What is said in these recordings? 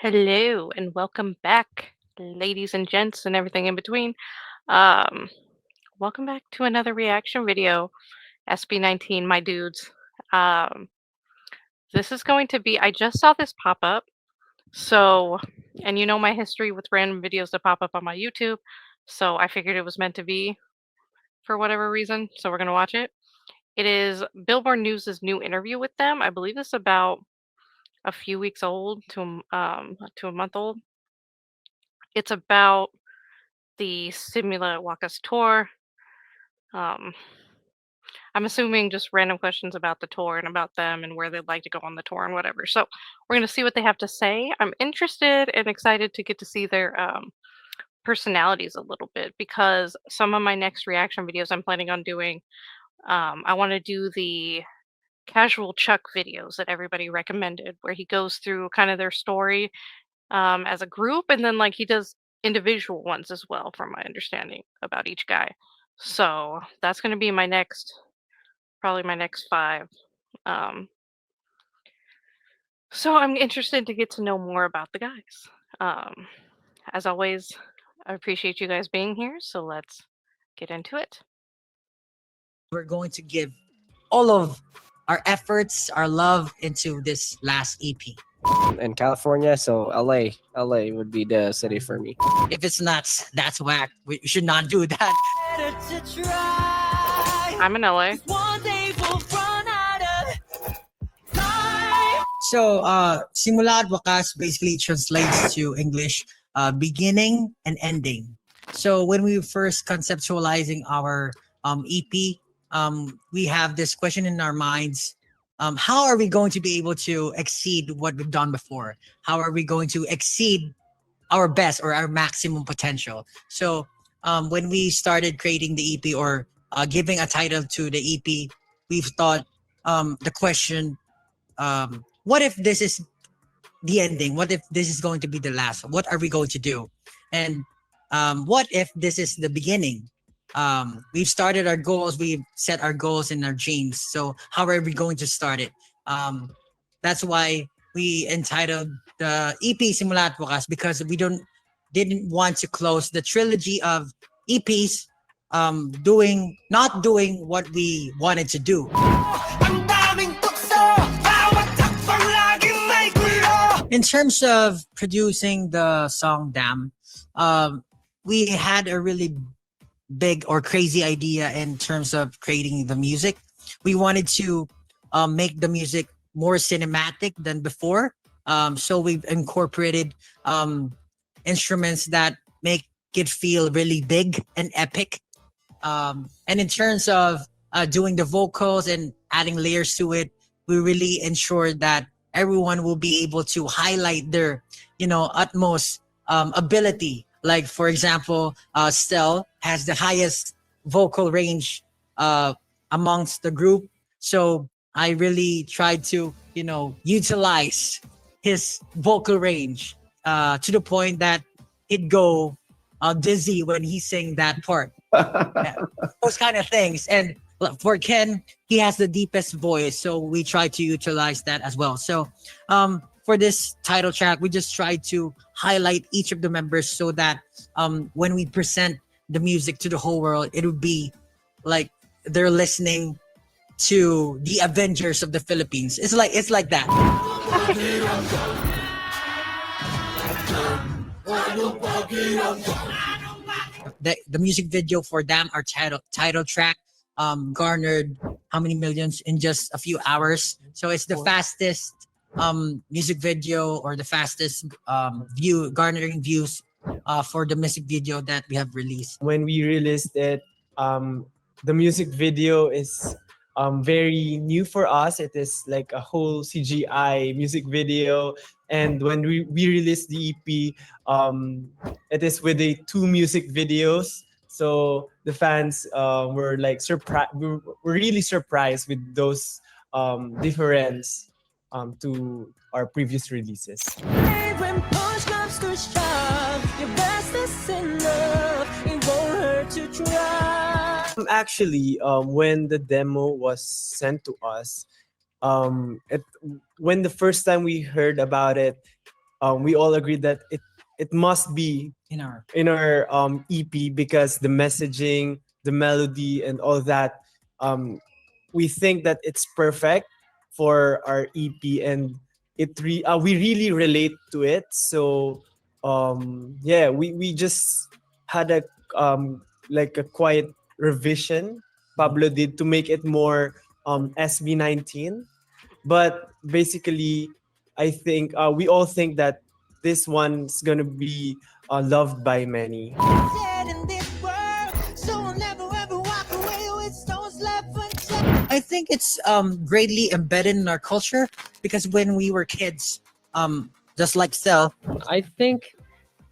Hello and welcome back, ladies and gents and everything in between. Um, Welcome back to another reaction video, SB19, my dudes. Um, this is going to be, I just saw this pop up. So, and you know my history with random videos that pop up on my YouTube. So I figured it was meant to be for whatever reason. So we're going to watch it. It is Billboard News' new interview with them. I believe it's about a few weeks old to a month old. It's about the SIMULA WAKAS tour. Um, I'm assuming just random questions about the tour and about them and where they'd like to go on the tour and whatever. So we're going to see what they have to say. I'm interested and excited to get to see their personalities a little bit because some of my next reaction videos I'm planning on doing, I want to do the casual Chuck videos that everybody recommended, where he goes through kind of their story as a group, and then like he does individual ones as well, from my understanding about each guy. So that's going to be my next, probably my next five. Um, so I'm interested to get to know more about the guys. Um, as always, I appreciate you guys being here. So let's get into it. We're going to give all of our efforts, our love into this last EP. In California, so LA would be the city for me. If it's nuts, that's whack. We should not do that. I'm in LA. So, SIMULA at WAKAS basically translates to English beginning and ending. So when we first conceptualizing our EP, we have this question in our minds. How are we going to be able to exceed what we've done before? How are we going to exceed our best or our maximum potential? So when we started creating the EP or giving a title to the EP, we've thought the question, what if this is the ending? What if this is going to be the last? What are we going to do? And what if this is the beginning? We've started our goals, we've set our goals and our dreams. So how are we going to start it? That's why we entitled the EP SIMULA at WAKAS, because we didn't want to close the trilogy of EPs not doing what we wanted to do. In terms of producing the song Damn, we had a really big or crazy idea in terms of creating the music. We wanted to make the music more cinematic than before. So we've incorporated instruments that make it feel really big and epic. And in terms of doing the vocals and adding layers to it, we really ensured that everyone will be able to highlight their, utmost ability. Like, for example, Stel has the highest vocal range amongst the group. So I really tried to, utilize his vocal range to the point that he'd go dizzy when he sang that part. Those kind of things. And for Ken, he has the deepest voice, so we try to utilize that as well. So for this title track, we just try to highlight each of the members so that when we present the music to the whole world, it would be like they're listening to the Avengers of the Philippines. It's like that. The music video for Damn, our title track, garnered how many millions in just a few hours. So it's the fastest music video, or the fastest garnering views for the music video that we have released. When we released it, the music video is very new for us. It is like a whole CGI music video. And when we released the EP, it is with the 2 music videos. So the fans were like surprised. Were really surprised with those difference to our previous releases. When push comes to shove, your best is enough. It won't hurt to try. Actually, when the demo was sent to us, when the first time we heard about it, we all agreed that it must be in our in our EP because the messaging, the melody, and all that. Um, we think that it's perfect for our EP, and we really relate to it. So yeah, we just had a like a quiet revision Pablo did to make it more SB19. But basically, I think we all think that this one's gonna be loved by many. Dead in this world, so we'll never ever walk away with stones left unturned. I think it's greatly embedded in our culture because when we were kids, just like Sel, I think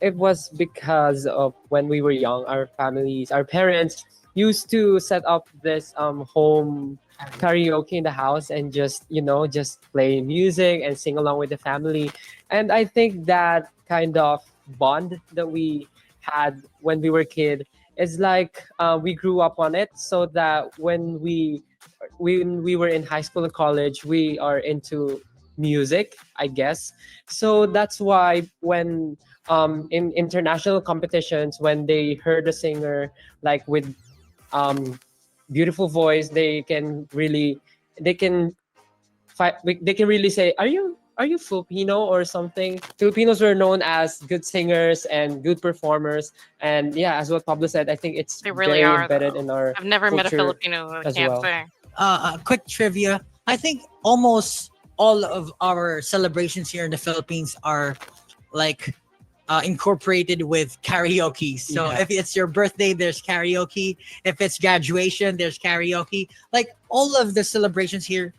it was because of when we were young, our families, our parents used to set up this home karaoke in the house and just play music and sing along with the family. And I think that kind of bond that we had when we were kid is like we grew up on it, so that when we were in high school and college, we are into music, I guess. So that's why when in international competitions, when they heard a singer like with um, beautiful voice, they can they can really say, are you Filipino or something? Filipinos were known as good singers and good performers, and yeah, as what Pablo said, I think it's They really very are, embedded though. in our I've never met a culture Filipino who as can't well. sing. quick trivia. I think almost all of our celebrations here in the Philippines are like incorporated with karaoke. So Yeah. if it's your birthday, there's karaoke. If it's graduation, there's karaoke. Like all of the celebrations here,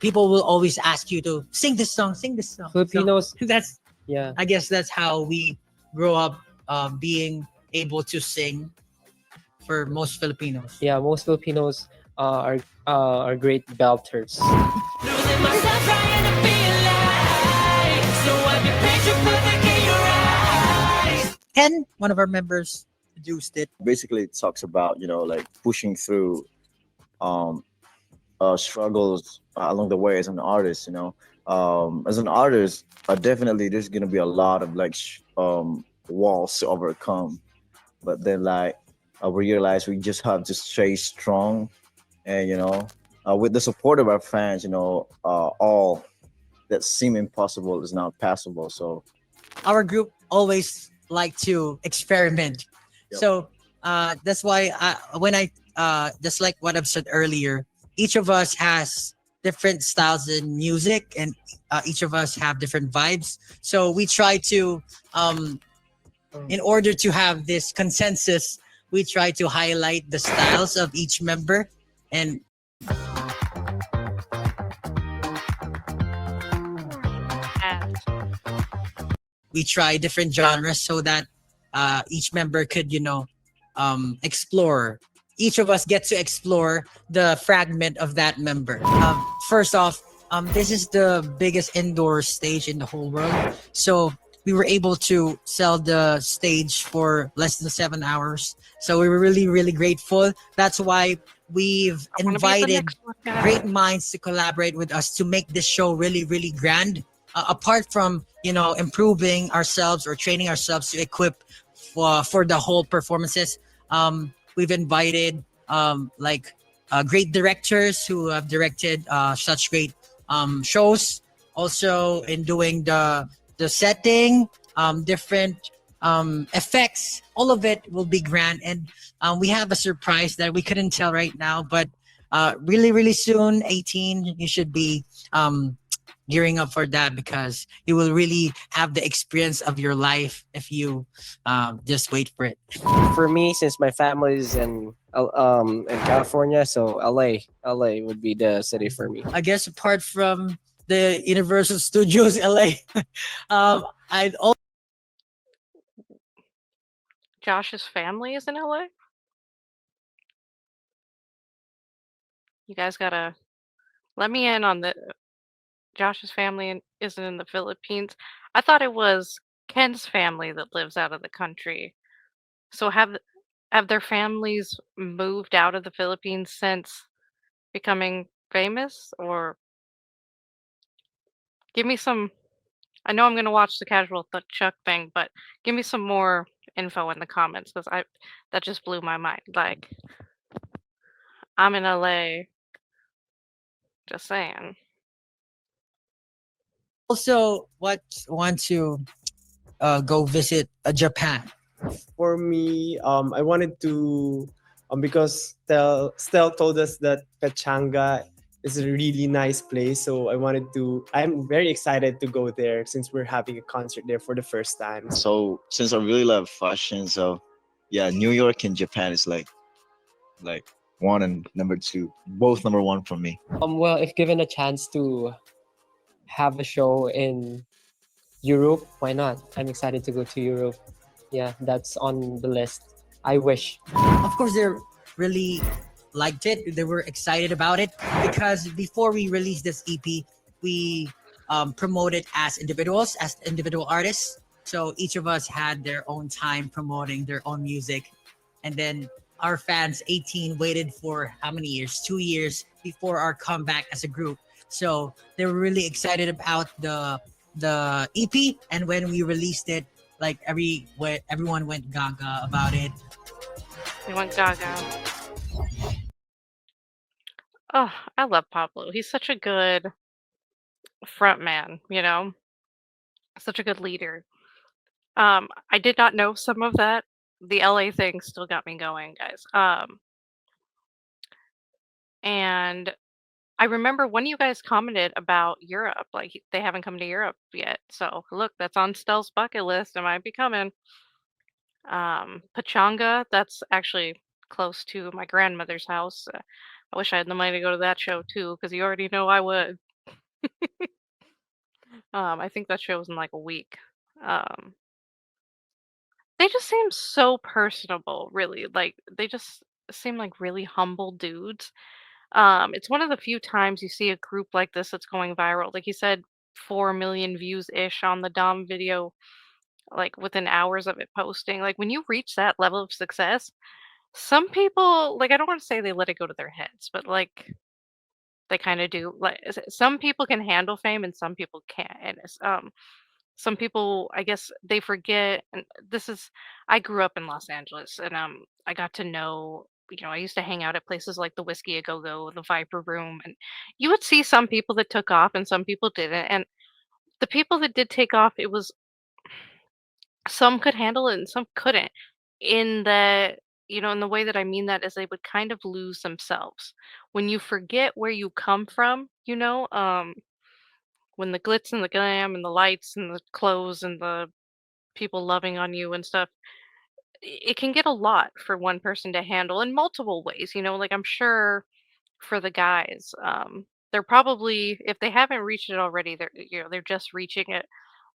people will always ask you to sing this song, sing this song. Filipinos, So that's, yeah, I guess that's how we grow up being able to sing for most Filipinos. yeah, most Filipinos are great belters. Losing myself trying to be alive. So I've been picture perfect in your eyes. Ken, one of our members, produced it. Basically it talks about like pushing through um struggles along the way as an artist. As an artist, definitely there's gonna be a lot of like walls to overcome, but then like we realize we just have to stay strong, and with the support of our fans, all that seem impossible is not passable. So Our group always like to experiment. Yep. So that's why when I just like what I've said earlier, each of us has different styles in music, and each of us have different vibes. So we try to, in order to have this consensus, we try to highlight the styles of each member, and And we try different genres so that each member could, explore. Each of us get to explore the fragment of that member. First off, this is the biggest indoor stage in the whole world. So we were able to sell the stage for less than 7 hours. So we were really, really grateful. That's why we've I want to be at the invited next one, guys. great minds to collaborate with us to make this show really, really grand. Apart from improving ourselves or training ourselves to equip for the whole performances, we've invited great directors who have directed such great shows. Also, in doing the setting, different effects, all of it will be grand, and we have a surprise that we couldn't tell right now, but really, really soon, 18, you should be gearing up for that because you will really have the experience of your life if you just wait for it. For me, since my family is in California, so LA would be the city for me. I guess apart from the Universal Studios LA, I'd also Josh's family is in LA. You guys gotta let me in on the Josh's family isn't in the Philippines. I thought it was Ken's family that lives out of the country. So have their families moved out of the Philippines since becoming famous, or give me some I know I'm gonna watch the casual Chuck thing, but give me some more info in the comments because I that just blew my mind. Like I'm in LA, just saying. Also, what want to go visit Japan? For me, I wanted to, because Stel told us that Pechanga is a really nice place. So I'm very excited to go there since we're having a concert there for the first time. So since I really love fashion, so yeah, New York and Japan is like one and number two, both number one for me. Well, if given a chance to have a show in Europe, why not? I'm excited to go to Europe. Yeah, that's on the list. I wish. Of course, they're really liked it. They were excited about it because before we released this EP, we promoted as individual artists. So each of us had their own time promoting their own music, and then our fans 18 waited for how many years? 2 years before our comeback as a group. So they were really excited about the EP, and when we released it, like everyone went gaga about it. We went gaga. Oh, I love Pablo. He's such a good front man, you know, such a good leader. I did not know some of that. The LA thing still got me going, guys. And I remember when you guys commented about Europe, like they haven't come to Europe yet. So look, that's on Stell's bucket list. It might be coming. Pachanga, that's actually close to my grandmother's house. I wish I had the money to go to that show too, because you already know I would. I think that show was in like a week. Um, they just seem so personable, really. Like they just seem like really humble dudes. It's one of the few times you see a group like this that's going viral. Like you said, 4 million views ish on the Dom video, like within hours of it posting. Like when you reach that level of success, some people, like I don't want to say they let it go to their heads, but like they kind of do. Like some people can handle fame and some people can't. And some people, I guess they forget. And this is, I grew up in Los Angeles, and I got to know. You know, I used to hang out at places like the Whiskey A Go Go, the Viper Room, and you would see some people that took off and some people didn't. And the people that did take off, it was some could handle it and some couldn't. In the in the way that I mean that is they would kind of lose themselves. When you forget where you come from, when the glitz and the glam and the lights and the clothes and the people loving on you and stuff, it can get a lot for one person to handle in multiple ways. Like I'm sure for the guys, they're probably, if they haven't reached it already, they're just reaching it,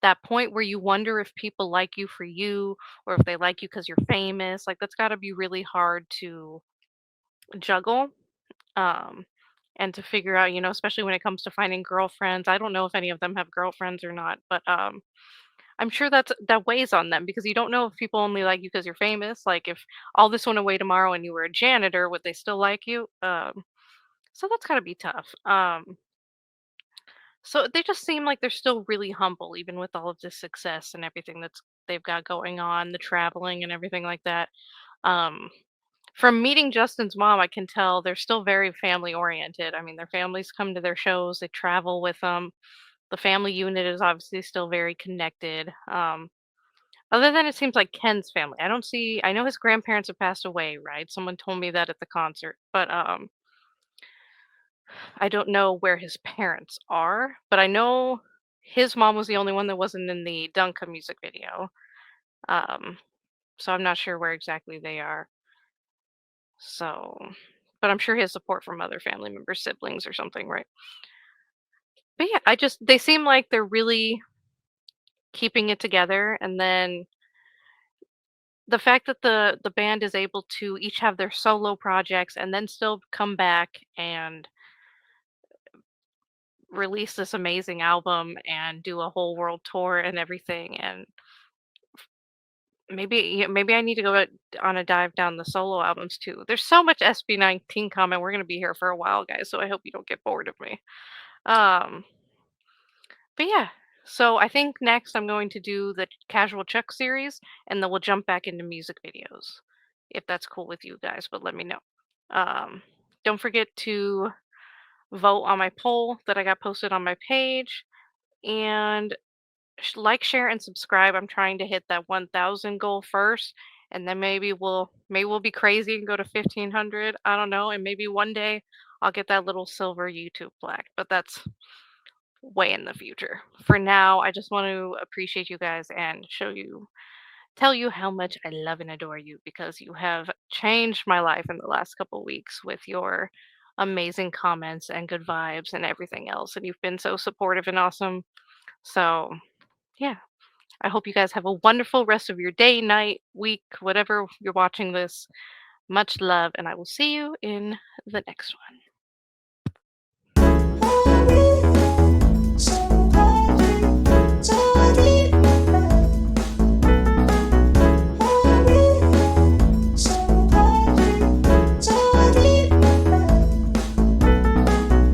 that point where you wonder if people like you for you or if they like you because you're famous. Like that's got to be really hard to juggle, um and to figure out, especially when it comes to finding girlfriends. I don't know if any of them have girlfriends or not, but I'm sure that weighs on them because you don't know if people only like you because you're famous. Like if all this went away tomorrow and you were a janitor, would they still like you? So that's got to be tough. So they just seem like they're still really humble, even with all of this success and everything they've got going on, the traveling and everything like that. Um, from meeting Justin's mom, I can tell they're still very family oriented. I mean, their families come to their shows, they travel with them. The family unit is obviously still very connected. Other than it seems like Ken's family, I know his grandparents have passed away, right? Someone told me that at the concert, but I don't know where his parents are, but I know his mom was the only one that wasn't in the Dunka music video. Um, so I'm not sure where exactly they are. So, but I'm sure he has support from other family members, siblings, or something, right? But yeah, they seem like they're really keeping it together. And then the fact that the band is able to each have their solo projects and then still come back and release this amazing album and do a whole world tour and everything. And maybe I need to on a dive down the solo albums too. There's so much SB19 comment. We're gonna be here for a while, guys. So I hope you don't get bored of me. Um, but yeah, So I think next I'm going to do the casual Chuck series, and then we'll jump back into music videos, if that's cool with you guys. But let me know. Um, don't forget to vote on my poll that I got posted on my page, and like, share, and subscribe. I'm trying to hit that 1,000 goal first, and then maybe we'll be crazy and go to 1,500. I don't know, and maybe one day I'll get that little silver YouTube plaque, but that's way in the future. For now, I just want to appreciate you guys and tell you how much I love and adore you because you have changed my life in the last couple weeks with your amazing comments and good vibes and everything else. And you've been so supportive and awesome. So, yeah, I hope you guys have a wonderful rest of your day, night, week, whatever you're watching this. Much love, and I will see you in the next one.